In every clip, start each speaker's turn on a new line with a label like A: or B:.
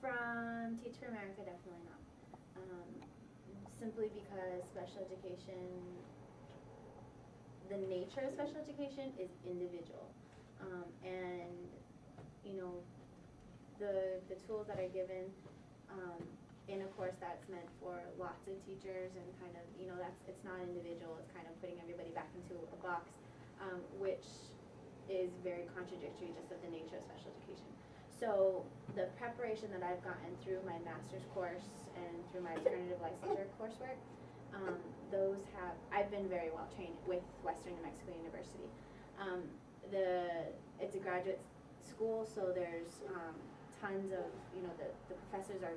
A: From Teach for America, definitely not. Simply because special education, the nature of special education is individual. And, you know, the tools that are given in a course that's meant for lots of teachers and kind of, you know, it's not individual, it's kind of putting everybody back into a box, which is very contradictory just of the nature of special education. So the preparation that I've gotten through my master's course and through my alternative licensure coursework, I've been very well trained with Western New Mexico University. It's a graduate school, so there's tons of, you know, the professors are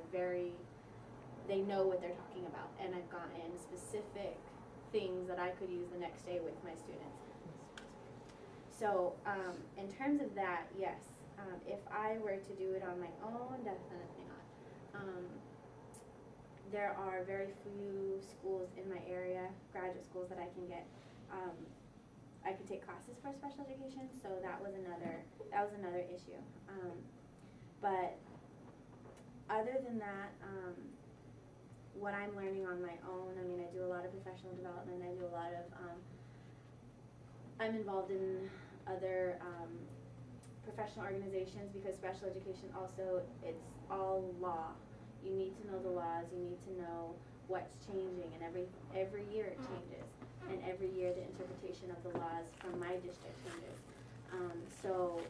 A: they know what they're talking about, and I've gotten specific things that I could use the next day with my students. So in terms of that, yes. If I were to do it on my own, definitely not. There are very few schools in my area, graduate schools, that I can get. I could take classes for special education, so that was another issue. But other than that, what I'm learning on my own, I mean, I do a lot of professional development. I do a lot of, I'm involved in other professional organizations, because special education also, it's all law. You need to know the laws, you need to know what's changing, and every year it changes, and every year the interpretation of the laws from my district changes. So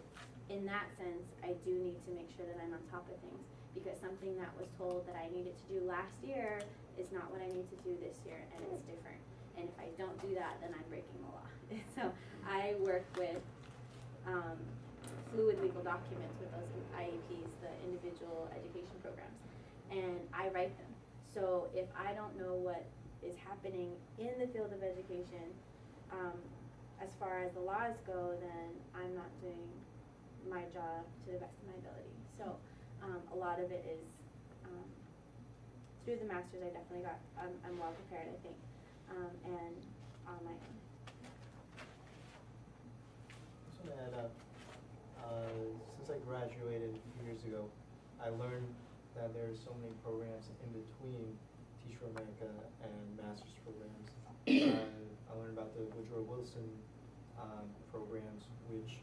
A: in that sense, I do need to make sure that I'm on top of things, because something that was told that I needed to do last year is not what I need to do this year, and it's different. And if I don't do that, then I'm breaking the law. So I work with fluid legal documents with those IEPs, the individual education programs, and I write them. So if I don't know what is happening in the field of education, as far as the laws go, then I'm not doing my job to the best of my ability. So a lot of it is through the master's. I definitely I'm well prepared, I think, and on my own.
B: I just want to add up. Since I graduated a few years ago, I learned that there are so many programs in between Teach for America and master's programs. I learned about the Woodrow Wilson programs, which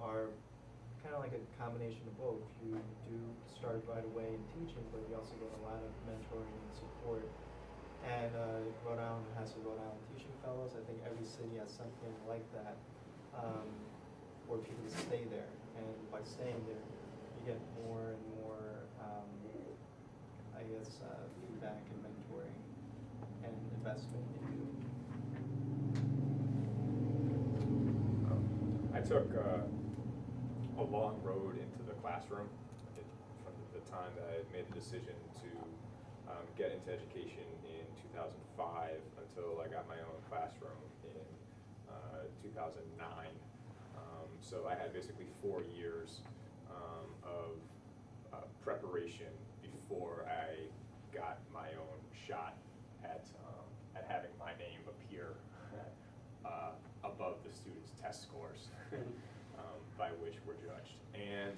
B: are kind of like a combination of both. You do start right away in teaching, but you also get a lot of mentoring and support. And Rhode Island has the Rhode Island Teaching Fellows. I think every city has something like that, where people just stay there. And by staying there, you get more and more, I guess, feedback and mentoring and investment into.
C: I took a long road into the classroom from the time that I made the decision to get into education in 2005 until I got my own classroom in 2009. So I had basically 4 years of preparation before I got my own shot at having my name appear above the students' test scores by which we're judged. And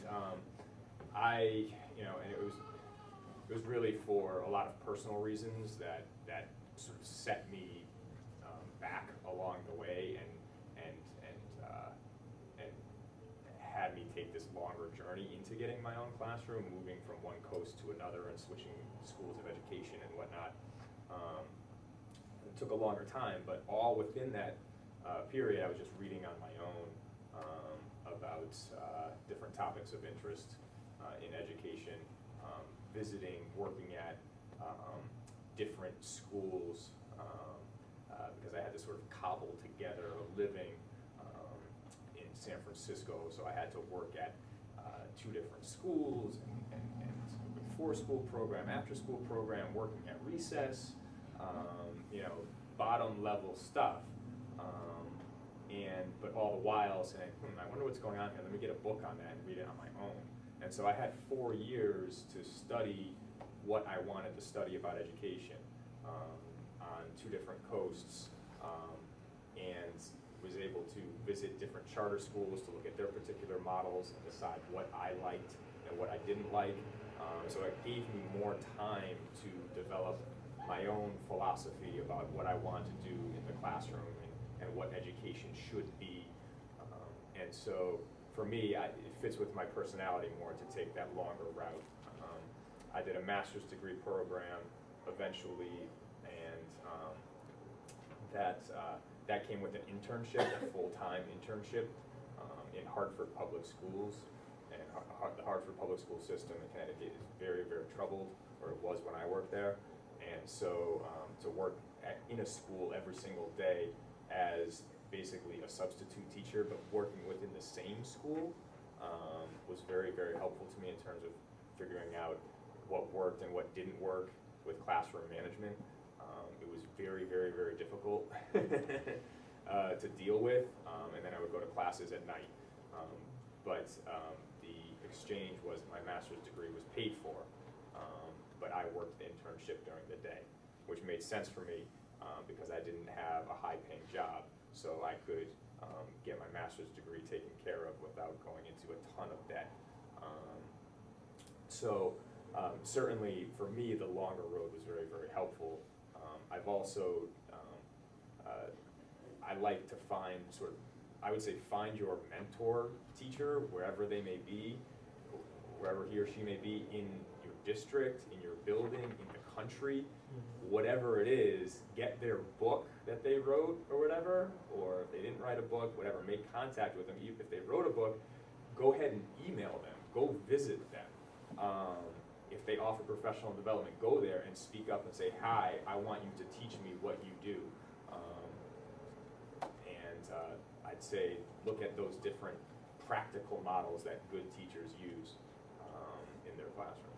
C: and it was really for a lot of personal reasons that sort of set me back along the way and had me take this longer journey into getting my own classroom, moving from one coast to another and switching schools of education and whatnot. It took a longer time, but all within that period, I was just reading on my own about different topics of interest in education, visiting, working at different schools, because I had to sort of cobble together a living in San Francisco, so I had to work at 2 different schools and before school program, after school program, working at recess, bottom level stuff, but all the while saying, I wonder what's going on here, let me get a book on that and read it on my own. And so I had 4 years to study what I wanted to study about education on 2 different coasts, and was able to visit different charter schools to look at their particular models and decide what I liked and what I didn't like. So it gave me more time to develop my own philosophy about what I want to do in the classroom and what education should be. And so for me, it fits with my personality more to take that longer route. I did a master's degree program eventually, and that came with an internship, a full-time internship in Hartford Public Schools. And the Hartford Public School system in Connecticut is very, very troubled, or it was when I worked there. And so to work in a school every single day as basically a substitute teacher, but working within the same school was very, very helpful to me in terms of figuring out what worked and what didn't work with classroom management. It was very, very, very difficult to deal with, and then I would go to classes at night. But the exchange was my master's degree was paid for, but I worked the internship during the day, which made sense for me because I didn't have a high-paying job, so I could get my master's degree taken care of without going into a ton of debt. Certainly for me, the longer road was very, very helpful. I've also, I like to find sort of, I would say find your mentor teacher, wherever they may be, wherever he or she may be in your district, in your building, in the country, whatever it is, get their book that they wrote or whatever, or if they didn't write a book, whatever, make contact with them. Even if they wrote a book, go ahead and email them, go visit them. If they offer professional development, go there and speak up and say, hi, I want you to teach me what you do. I'd say look at those different practical models that good teachers use in their classroom.